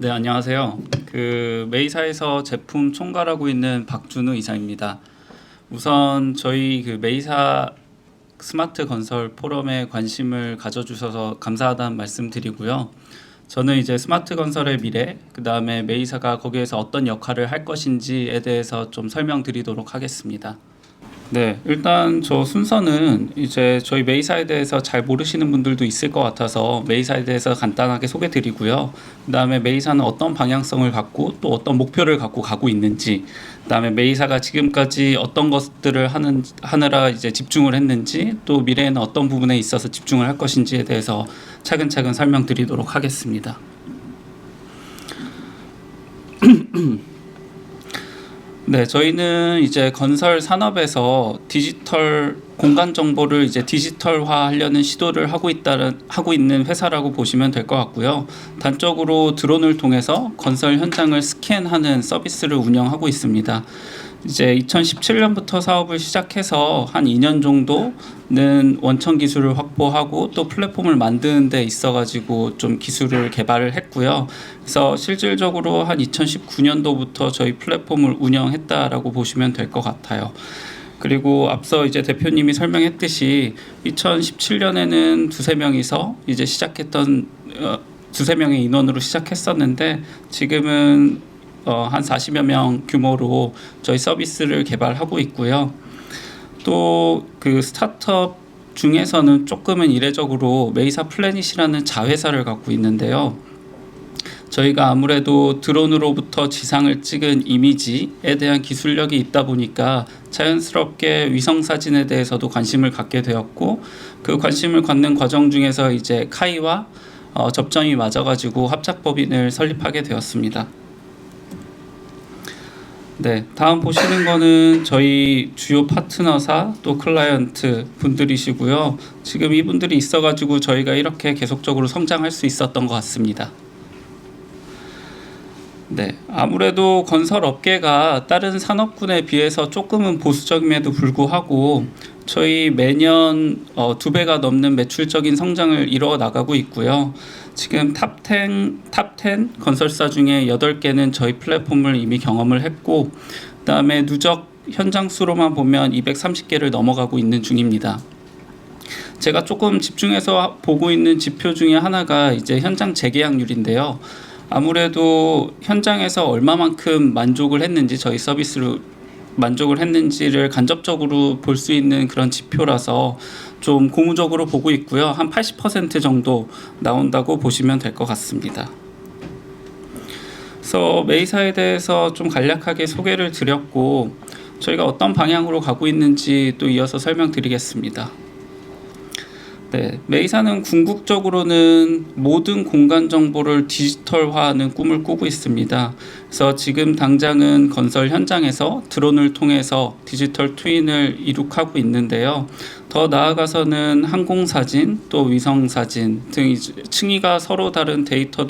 네, 안녕하세요. 메이사에서 제품 총괄하고 있는 박준우 이사입니다. 우선 저희 메이사 스마트 건설 포럼에 관심을 가져주셔서 감사하다는 말씀 드리고요. 저는 이제 스마트 건설의 미래, 그 다음에 메이사가 거기에서 어떤 역할을 할 것인지에 대해서 좀 설명드리도록 하겠습니다. 네, 일단 저 순서는 이제 저희 메이사에 대해서 잘 모르시는 분들도 있을 것 같아서 메이사에 대해서 간단하게 소개 드리고요. 그 다음에 메이사는 어떤 방향성을 갖고 또 어떤 목표를 갖고 가고 있는지, 그 다음에 메이사가 지금까지 어떤 것들을 하느라 이제 집중을 했는지, 또 미래에는 어떤 부분에 있어서 집중을 할 것인지에 대해서 차근차근 설명드리도록 하겠습니다. 네, 저희는 이제 건설 산업에서 디지털 공간 정보를 이제 디지털화 하려는 시도를 하고 있는 회사라고 보시면 될 것 같고요. 단적으로 드론을 통해서 건설 현장을 스캔하는 서비스를 운영하고 있습니다. 이제 2017년부터 사업을 시작해서 한 2년 정도는 원천 기술을 확보하고 또 플랫폼을 만드는 데 있어가지고 좀 기술을 개발을 했고요. 그래서 실질적으로 한 2019년도부터 저희 플랫폼을 운영했다라고 보시면 될 것 같아요. 그리고 앞서 이제 대표님이 설명했듯이 2017년에는 두세 명이서 이제 시작했던 두세 명의 인원으로 시작했었는데 지금은 한 40여 명 규모로 저희 서비스를 개발하고 있고요. 또 스타트업 중에서는 조금은 이례적으로 메이사 플래닛이라는 자회사를 갖고 있는데요. 저희가 아무래도 드론으로부터 지상을 찍은 이미지에 대한 기술력이 있다 보니까 자연스럽게 위성 사진에 대해서도 관심을 갖게 되었고, 그 관심을 갖는 과정 중에서 이제 카이와 접점이 맞아가지고 합작법인을 설립하게 되었습니다. 네, 다음 보시는 거는 저희 주요 파트너사 또 클라이언트 분들이시고요. 지금 이분들이 있어가지고 저희가 이렇게 계속적으로 성장할 수 있었던 것 같습니다. 네, 아무래도 건설 업계가 다른 산업군에 비해서 조금은 보수적임에도 불구하고 저희 매년 2배가 넘는 매출적인 성장을 이루어 나가고 있고요. 지금 탑10 건설사 중에 8개는 저희 플랫폼을 이미 경험을 했고, 그 다음에 누적 현장 수로만 보면 230개를 넘어가고 있는 중입니다. 제가 조금 집중해서 보고 있는 지표 중에 하나가 이제 현장 재계약률인데요. 아무래도 현장에서 얼마만큼 만족을 했는지, 저희 서비스로 만족을 했는지를 간접적으로 볼 수 있는 그런 지표라서 좀 고무적으로 보고 있고요. 한 80% 정도 나온다고 보시면 될 것 같습니다. 그래서 메이사에 대해서 좀 간략하게 소개를 드렸고, 저희가 어떤 방향으로 가고 있는지 또 이어서 설명드리겠습니다. 네, 메이사는 궁극적으로는 모든 공간 정보를 디지털화하는 꿈을 꾸고 있습니다. 그래서 지금 당장은 건설 현장에서 드론을 통해서 디지털 트윈을 이룩하고 있는데요. 더 나아가서는 항공사진, 또 위성사진 등 층위가 서로 다른 데이터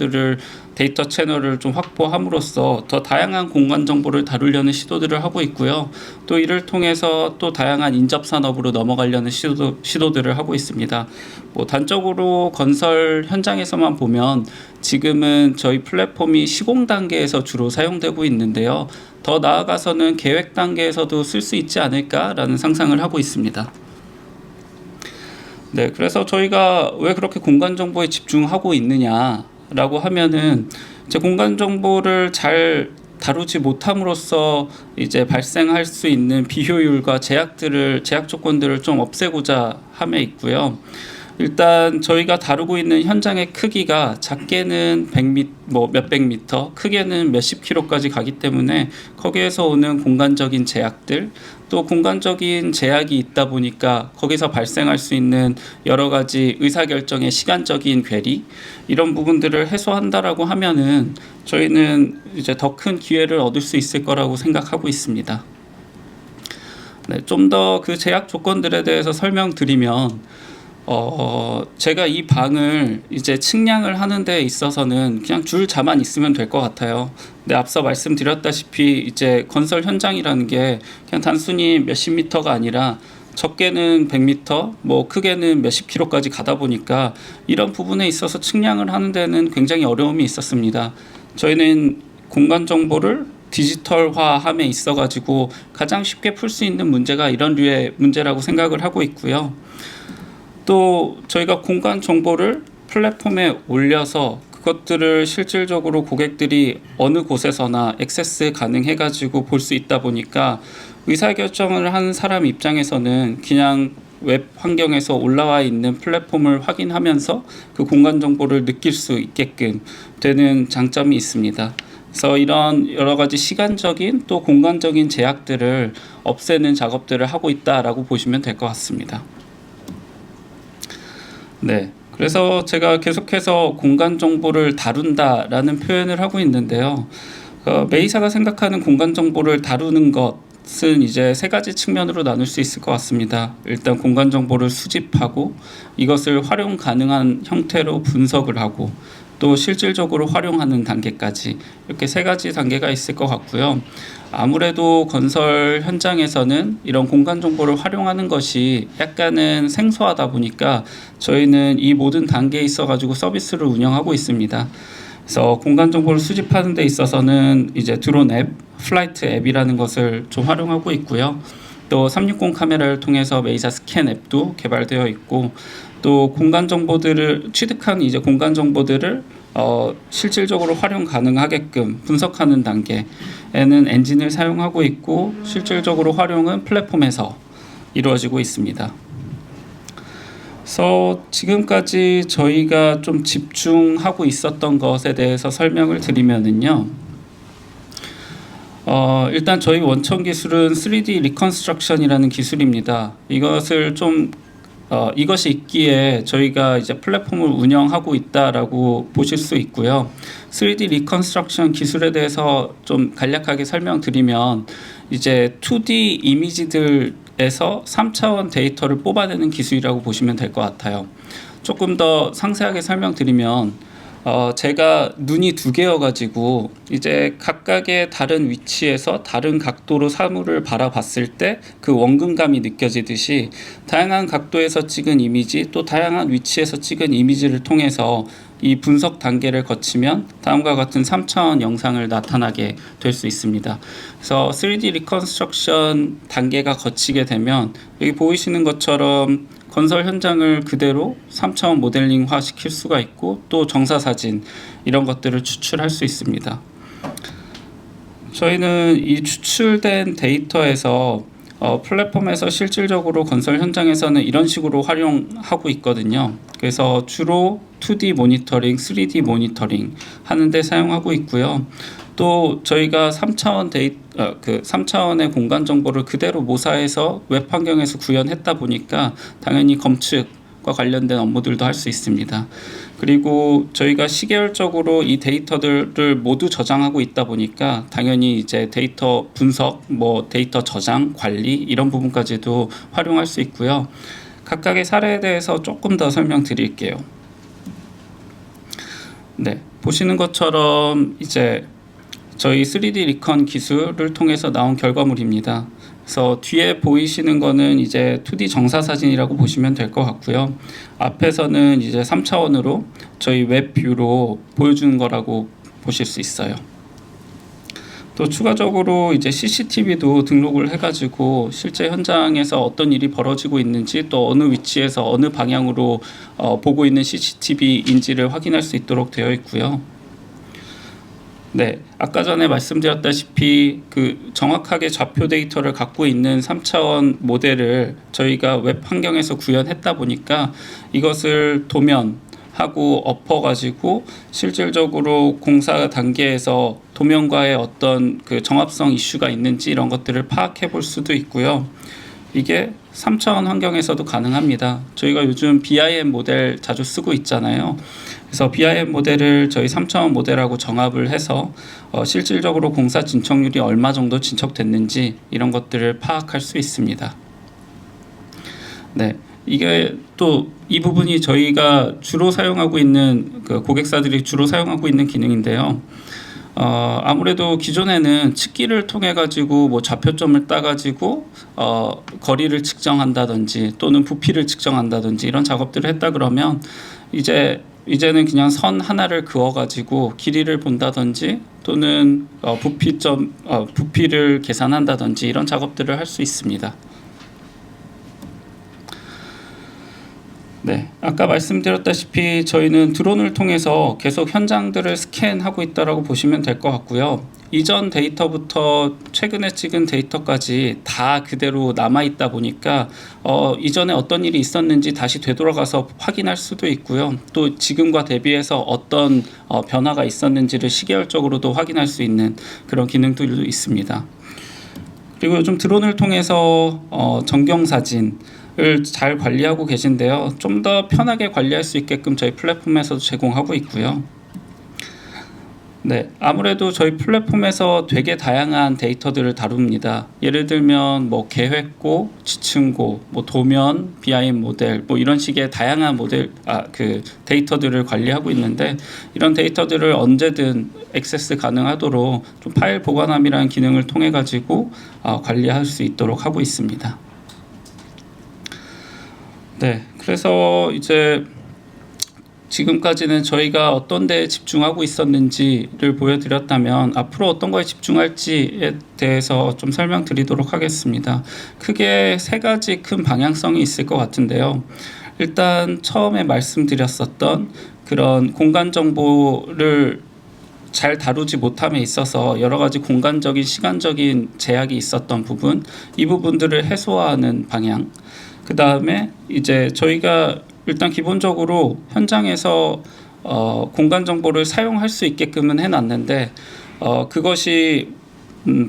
채널을 좀 확보함으로써 더 다양한 공간 정보를 다루려는 시도들을 하고 있고요. 또 이를 통해서 또 다양한 인접 산업으로 넘어가려는 시도들을 하고 있습니다. 단적으로 건설 현장에서만 보면 지금은 저희 플랫폼이 시공 단계에서 주로 사용되고 있는데요. 더 나아가서는 계획 단계에서도 쓸 수 있지 않을까라는 상상을 하고 있습니다. 네, 그래서 저희가 왜 그렇게 공간 정보에 집중하고 있느냐라고 하면은 제 공간 정보를 잘 다루지 못함으로써 이제 발생할 수 있는 비효율과 제약 조건들을 좀 없애고자 함에 있고요. 일단 저희가 다루고 있는 현장의 크기가 작게는 100m, 몇백 미터, 크게는 몇십 킬로까지 가기 때문에 거기에서 오는 공간적인 제약들, 또 공간적인 제약이 있다 보니까 거기서 발생할 수 있는 여러 가지 의사결정의 시간적인 괴리, 이런 부분들을 해소한다라고 하면은 저희는 이제 더 큰 기회를 얻을 수 있을 거라고 생각하고 있습니다. 네, 좀 더 그 제약 조건들에 대해서 설명드리면, 제가 이 방을 이제 측량을 하는 데 있어서는 그냥 줄자만 있으면 될 것 같아요. 근데 앞서 말씀드렸다시피 이제 건설 현장이라는 게 그냥 단순히 몇십 미터가 아니라 적게는 100m, 크게는 몇십 킬로까지 가다 보니까 이런 부분에 있어서 측량을 하는 데는 굉장히 어려움이 있었습니다. 저희는 공간 정보를 디지털화함에 있어가지고 가장 쉽게 풀 수 있는 문제가 이런 류의 문제라고 생각을 하고 있고요. 또 저희가 공간 정보를 플랫폼에 올려서 그것들을 실질적으로 고객들이 어느 곳에서나 액세스 가능해가지고 볼 수 있다 보니까 의사결정을 하는 사람 입장에서는 그냥 웹 환경에서 올라와 있는 플랫폼을 확인하면서 그 공간 정보를 느낄 수 있게끔 되는 장점이 있습니다. 그래서 이런 여러 가지 시간적인 또 공간적인 제약들을 없애는 작업들을 하고 있다라고 보시면 될 것 같습니다. 네. 그래서 제가 계속해서 공간 정보를 다룬다라는 표현을 하고 있는데요. 메이사가 생각하는 공간 정보를 다루는 것은 이제 세 가지 측면으로 나눌 수 있을 것 같습니다. 일단 공간 정보를 수집하고 이것을 활용 가능한 형태로 분석을 하고 또 실질적으로 활용하는 단계까지 이렇게 세 가지 단계가 있을 것 같고요. 아무래도 건설 현장에서는 이런 공간 정보를 활용하는 것이 약간은 생소하다 보니까 저희는 이 모든 단계에 있어 가지고 서비스를 운영하고 있습니다. 그래서 공간 정보를 수집하는 데 있어서는 이제 드론 앱, 플라이트 앱이라는 것을 좀 활용하고 있고요. 또 360 카메라를 통해서 메이사 스캔 앱도 개발되어 있고 또 공간 정보들을 취득한 이제 공간 정보들을 실질적으로 활용 가능하게끔 분석하는 단계에는 엔진을 사용하고 있고 실질적으로 활용은 플랫폼에서 이루어지고 있습니다. 그래서 지금까지 저희가 좀 집중하고 있었던 것에 대해서 설명을 드리면은요. 일단 저희 원천 기술은 3D 리컨스트럭션이라는 기술입니다. 이것이 있기에 저희가 이제 플랫폼을 운영하고 있다라고 보실 수 있고요. 3D 리컨스트럭션 기술에 대해서 좀 간략하게 설명드리면 이제 2D 이미지들에서 3차원 데이터를 뽑아내는 기술이라고 보시면 될 것 같아요. 조금 더 상세하게 설명드리면 제가 눈이 두 개여가지고 이제 각각의 다른 위치에서 다른 각도로 사물을 바라봤을 때 그 원근감이 느껴지듯이 다양한 각도에서 찍은 이미지 또 다양한 위치에서 찍은 이미지를 통해서 이 분석 단계를 거치면 다음과 같은 3차원 영상을 나타나게 될 수 있습니다. 그래서 3D 리컨스트럭션 단계가 거치게 되면 여기 보이시는 것처럼 건설 현장을 그대로 3차원 모델링화 시킬 수가 있고 또 정사사진 이런 것들을 추출할 수 있습니다. 저희는 이 추출된 데이터에서 플랫폼에서 실질적으로 건설 현장에서는 이런 식으로 활용하고 있거든요. 그래서 주로 2D 모니터링, 3D 모니터링 하는데 사용하고 있고요. 또 저희가 3차원의 공간 정보를 그대로 모사해서 웹 환경에서 구현했다 보니까 당연히 검측과 관련된 업무들도 할 수 있습니다. 그리고 저희가 시계열적으로 이 데이터들을 모두 저장하고 있다 보니까 당연히 이제 데이터 분석, 데이터 저장, 관리 이런 부분까지도 활용할 수 있고요. 각각의 사례에 대해서 조금 더 설명드릴게요. 네, 보시는 것처럼 이제 저희 3D 리컨 기술을 통해서 나온 결과물입니다. 그래서 뒤에 보이시는 거는 이제 2D 정사 사진이라고 보시면 될 것 같고요. 앞에서는 이제 3차원으로 저희 웹 뷰로 보여주는 거라고 보실 수 있어요. 또 추가적으로 이제 CCTV도 등록을 해가지고 실제 현장에서 어떤 일이 벌어지고 있는지 또 어느 위치에서 어느 방향으로 보고 있는 CCTV인지를 확인할 수 있도록 되어 있고요. 네, 아까 전에 말씀드렸다시피 그 정확하게 좌표 데이터를 갖고 있는 3차원 모델을 저희가 웹 환경에서 구현했다 보니까 이것을 도면하고 엎어가지고 실질적으로 공사 단계에서 도면과의 어떤 그 정합성 이슈가 있는지 이런 것들을 파악해 볼 수도 있고요. 이게 3차원 환경에서도 가능합니다. 저희가 요즘 BIM 모델 자주 쓰고 있잖아요. 그래서 BIM 모델을 저희 3차원 모델하고 정합을 해서 실질적으로 공사 진척률이 얼마 정도 진척됐는지 이런 것들을 파악할 수 있습니다. 네, 이게 또 이 부분이 저희가 주로 사용하고 있는 그 고객사들이 주로 사용하고 있는 기능인데요. 아무래도 기존에는 측기를 통해 가지고 좌표점을 따 가지고 거리를 측정한다든지 또는 부피를 측정한다든지 이런 작업들을 했다 그러면 이제 이제는 그냥 선 하나를 그어가지고 길이를 본다든지 또는 부피를 계산한다든지 이런 작업들을 할 수 있습니다. 네, 아까 말씀드렸다시피 저희는 드론을 통해서 계속 현장들을 스캔하고 있다라고 보시면 될 것 같고요. 이전 데이터부터 최근에 찍은 데이터까지 다 그대로 남아 있다 보니까 이전에 어떤 일이 있었는지 다시 되돌아가서 확인할 수도 있고요. 또 지금과 대비해서 어떤 변화가 있었는지를 시계열적으로도 확인할 수 있는 그런 기능들도 있습니다. 그리고 요즘 드론을 통해서 전경사진 을 잘 관리하고 계신데요. 좀 더 편하게 관리할 수 있게끔 저희 플랫폼에서도 제공하고 있고요. 네, 아무래도 저희 플랫폼에서 되게 다양한 데이터들을 다룹니다. 예를 들면 뭐 계획고, 지층고, 뭐 도면, BIM 모델, 뭐 이런 식의 다양한 데이터들을 관리하고 있는데 이런 데이터들을 언제든 액세스 가능하도록 좀 파일 보관함이라는 기능을 통해 가지고 관리할 수 있도록 하고 있습니다. 네, 그래서 이제 지금까지는 저희가 어떤 데에 집중하고 있었는지를 보여드렸다면 앞으로 어떤 거에 집중할지에 대해서 좀 설명드리도록 하겠습니다. 크게 세 가지 큰 방향성이 있을 것 같은데요. 일단 처음에 말씀드렸었던 그런 공간 정보를 잘 다루지 못함에 있어서 여러 가지 공간적인 시간적인 제약이 있었던 부분, 이 부분들을 해소하는 방향. 그 다음에 이제 저희가 일단 기본적으로 현장에서 공간 정보를 사용할 수 있게끔은 해놨는데 그것이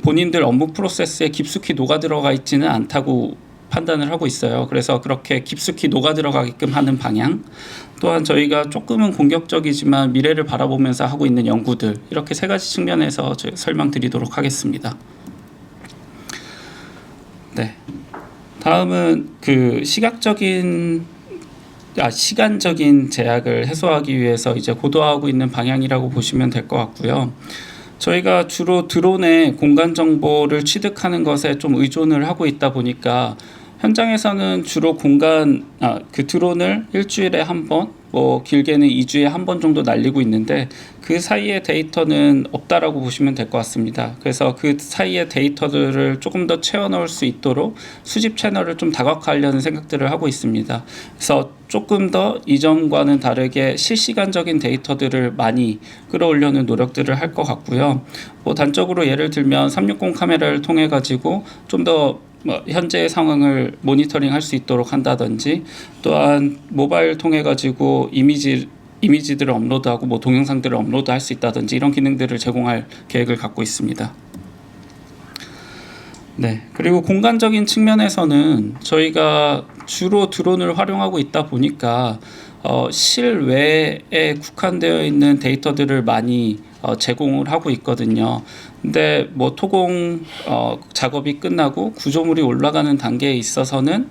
본인들 업무 프로세스에 깊숙이 녹아 들어가 있지는 않다고 판단을 하고 있어요. 그래서 그렇게 깊숙이 녹아 들어가게끔 하는 방향, 또한 저희가 조금은 공격적이지만 미래를 바라보면서 하고 있는 연구들, 이렇게 세 가지 측면에서 설명드리도록 하겠습니다. 네. 다음은 그 시간적인 제약을 해소하기 위해서 이제 고도화하고 있는 방향이라고 보시면 될 것 같고요. 저희가 주로 드론의 공간 정보를 취득하는 것에 좀 의존을 하고 있다 보니까 현장에서는 주로 그 드론을 일주일에 한 번, 뭐 길게는 2주에 한 번 정도 날리고 있는데 그 사이의 데이터는 없다라고 보시면 될 것 같습니다. 그래서 그 사이의 데이터들을 조금 더 채워 넣을 수 있도록 수집 채널을 좀 다각화하려는 생각들을 하고 있습니다. 그래서 조금 더 이전과는 다르게 실시간적인 데이터들을 많이 끌어올려는 노력들을 할 것 같고요. 뭐 단적으로 예를 들면 360 카메라를 통해 가지고 좀 더 현재의 상황을 모니터링 할 수 있도록 한다든지, 또한 모바일 통해 가지고 이미지들을 업로드하고 뭐 동영상들을 업로드할 수 있다든지 이런 기능들을 제공할 계획을 갖고 있습니다. 네, 그리고 공간적인 측면에서는 저희가 주로 드론을 활용하고 있다 보니까 실외에 국한되어 있는 데이터들을 많이 제공을 하고 있거든요. 근데 뭐 토공 작업이 끝나고 구조물이 올라가는 단계에 있어서는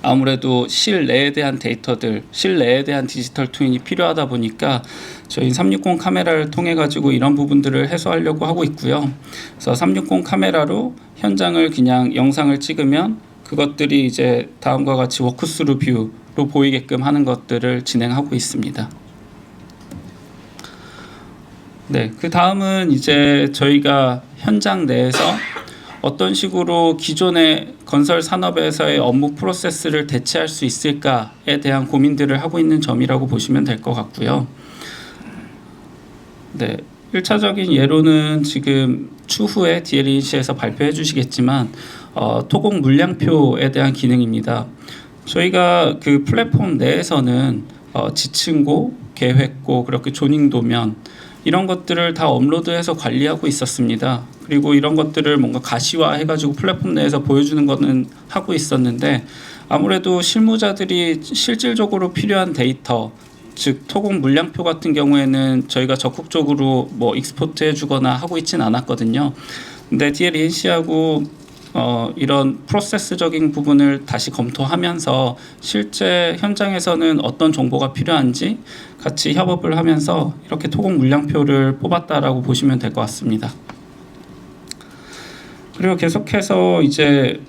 아무래도 실내에 대한 데이터들, 실내에 대한 디지털 트윈이 필요하다 보니까 저희 360 카메라를 통해 가지고 이런 부분들을 해소하려고 하고 있고요. 그래서 360 카메라로 현장을 그냥 영상을 찍으면 그것들이 이제 다음과 같이 워크스루 뷰로 보이게끔 하는 것들을 진행하고 있습니다. 네, 그 다음은 이제 저희가 현장 내에서 어떤 식으로 기존의 건설 산업에서의 업무 프로세스를 대체할 수 있을까에 대한 고민들을 하고 있는 점이라고 보시면 될 것 같고요. 네, 1차적인 예로는 지금 추후에 DLEC에서 발표해 주시겠지만 토공 물량표에 대한 기능입니다. 저희가 그 플랫폼 내에서는 지층고, 계획고, 그렇게 조닝 도면 이런 것들을 다 업로드해서 관리하고 있었습니다. 그리고 이런 것들을 뭔가 가시화 해가지고 플랫폼 내에서 보여주는 거는 하고 있었는데 아무래도 실무자들이 실질적으로 필요한 데이터, 즉 토공 물량표 같은 경우에는 저희가 적극적으로 뭐 익스포트 해주거나 하고 있진 않았거든요. 근데 DLEC하고 이런 프로세스적인 부분을 다시 검토하면서 실제 현장에서는 어떤 정보가 필요한지 같이 협업을 하면서 이렇게 토공 물량표를 뽑았다라고 보시면 될 것 같습니다. 그리고 계속해서 이제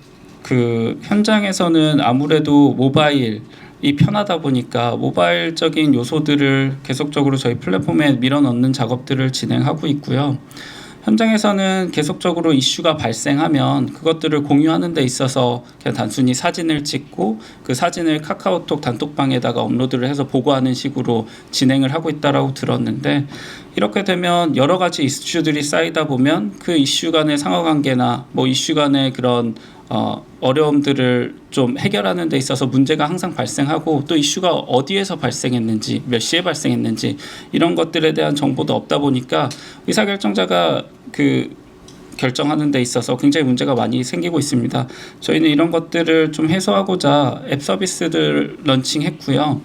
그 현장에서는 아무래도 모바일 이 편하다 보니까 모바일적인 요소들을 계속적으로 저희 플랫폼에 밀어넣는 작업들을 진행하고 있고요. 현장에서는 계속적으로 이슈가 발생하면 그것들을 공유하는 데 있어서 그냥 단순히 사진을 찍고 그 사진을 카카오톡 단톡방에다가 업로드를 해서 보고하는 식으로 진행을 하고 있다라고 들었는데, 이렇게 되면 여러 가지 이슈들이 쌓이다 보면 그 이슈 간의 상호관계나 뭐 이슈 간의 그런 어려움들을 좀 해결하는 데 있어서 문제가 항상 발생하고, 또 이슈가 어디에서 발생했는지, 몇 시에 발생했는지 이런 것들에 대한 정보도 없다 보니까 의사결정자가 결정하는 데 있어서 굉장히 문제가 많이 생기고 있습니다. 저희는 이런 것들을 좀 해소하고자 앱 서비스를 런칭했고요.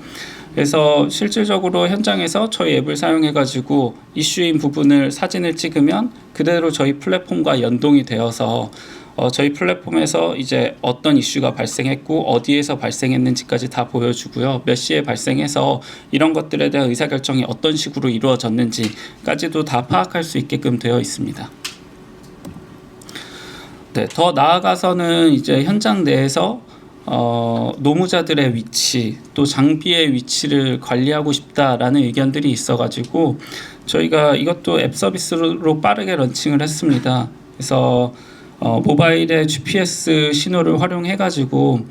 그래서 실질적으로 현장에서 저희 앱을 사용해 가지고 이슈인 부분을 사진을 찍으면 그대로 저희 플랫폼과 연동이 되어서 저희 플랫폼에서 이제 어떤 이슈가 발생했고 어디에서 발생했는지까지 다 보여주고요. 몇 시에 발생해서 이런 것들에 대한 의사결정이 어떤 식으로 이루어졌는지까지도 다 파악할 수 있게끔 되어 있습니다. 네, 더 나아가서는 이제 현장 내에서 노무자들의 위치, 또 장비의 위치를 관리하고 싶다라는 의견들이 있어가지고 저희가 이것도 앱 서비스로 빠르게 런칭을 했습니다. 그래서 모바일의 GPS 신호를 활용해가지고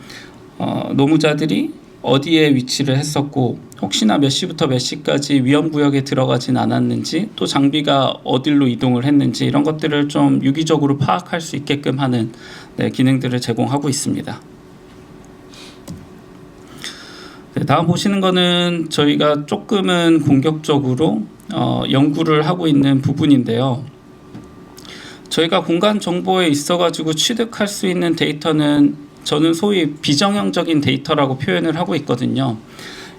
노무자들이 어디에 위치를 했었고 혹시나 몇 시부터 몇 시까지 위험구역에 들어가진 않았는지, 또 장비가 어디로 이동을 했는지 이런 것들을 좀 유기적으로 파악할 수 있게끔 하는 기능들을 제공하고 있습니다. 다음 보시는 거는 저희가 조금은 공격적으로 연구를 하고 있는 부분인데요. 저희가 공간 정보에 있어가지고 취득할 수 있는 데이터는 저는 소위 비정형적인 데이터라고 표현을 하고 있거든요.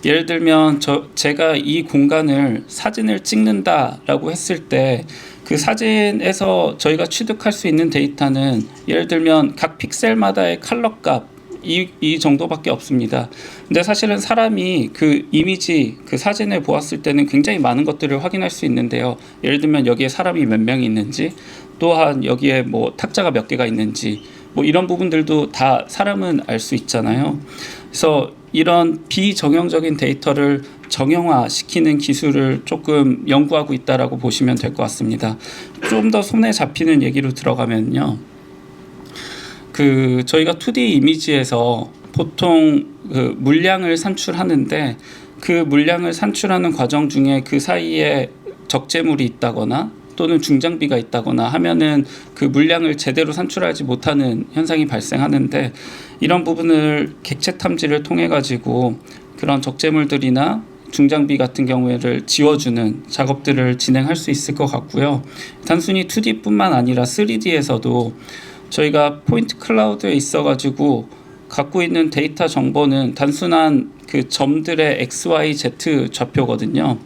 예를 들면 제가 이 공간을 사진을 찍는다라고 했을 때 그 사진에서 저희가 취득할 수 있는 데이터는 예를 들면 각 픽셀마다의 컬러 값 이 정도밖에 없습니다. 근데 사실은 사람이 그 이미지, 그 사진을 보았을 때는 굉장히 많은 것들을 확인할 수 있는데요. 예를 들면 여기에 사람이 몇 명이 있는지, 또한 여기에 뭐 탁자가 몇 개가 있는지, 뭐 이런 부분들도 다 사람은 알 수 있잖아요. 그래서 이런 비정형적인 데이터를 정형화시키는 기술을 조금 연구하고 있다라고 보시면 될 것 같습니다. 좀 더 손에 잡히는 얘기로 들어가면요. 저희가 2D 이미지에서 보통 물량을 산출하는데, 그 물량을 산출하는 과정 중에 그 사이에 적재물이 있다거나 또는 중장비가 있다거나 하면은 그 물량을 제대로 산출하지 못하는 현상이 발생하는데, 이런 부분을 객체 탐지를 통해 가지고 그런 적재물들이나 중장비 같은 경우에를 지워주는 작업들을 진행할 수 있을 것 같고요. 단순히 2D뿐만 아니라 3D에서도 저희가 포인트 클라우드에 있어가지고 갖고 있는 데이터 정보는 단순한 그 점들의 XYZ 좌표거든요.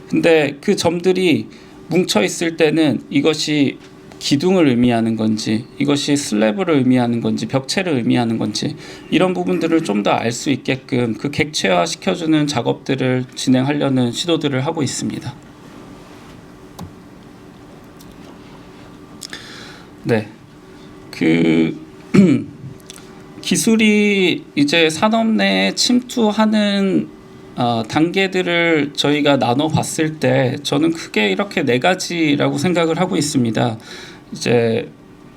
근데 그 점들이 뭉쳐 있을 때는 이것이 기둥을 의미하는 건지, 이것이 슬래브를 의미하는 건지, 벽체를 의미하는 건지, 이런 부분들을 좀 더 알 수 있게끔 그 객체화 시켜주는 작업들을 진행하려는 시도들을 하고 있습니다. 네. 기술이 이제 산업 내에 침투하는 단계들을 저희가 나눠 봤을 때 저는 크게 이렇게 4가지라고 생각을 하고 있습니다. 이제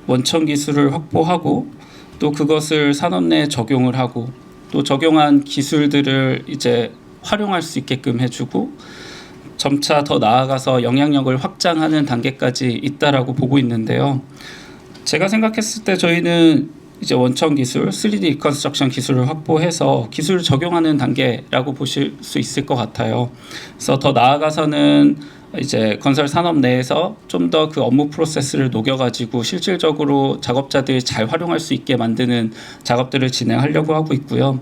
원천 기술을 확보하고, 또 그것을 산업 내에 적용을 하고, 또 적용한 기술들을 이제 활용할 수 있게끔 해주고, 점차 더 나아가서 영향력을 확장하는 단계까지 있다라고 보고 있는데요. 제가 생각했을 때 저희는 이제 원천 기술, 3D 리컨스트럭션 기술을 확보해서 기술을 적용하는 단계라고 보실 수 있을 것 같아요. 그래서 더 나아가서는 이제 건설 산업 내에서 좀 더 그 업무 프로세스를 녹여가지고 실질적으로 작업자들이 잘 활용할 수 있게 만드는 작업들을 진행하려고 하고 있고요.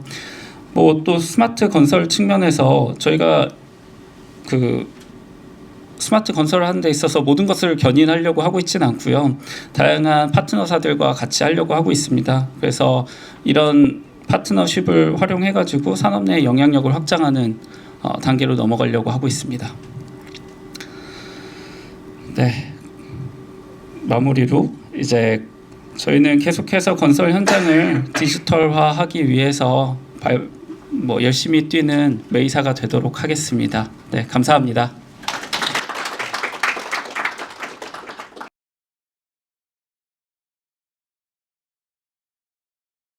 뭐 또 스마트 건설 측면에서 저희가 스마트 건설을 하는 데 있어서 모든 것을 견인하려고 하고 있지는 않고요. 다양한 파트너사들과 같이 하려고 하고 있습니다. 그래서 이런 파트너십을 활용해가지고 산업 내 영향력을 확장하는 단계로 넘어가려고 하고 있습니다. 네, 마무리로 이제 저희는 계속해서 건설 현장을 디지털화하기 위해서 뭐 열심히 뛰는 메이사가 되도록 하겠습니다. 네, 감사합니다.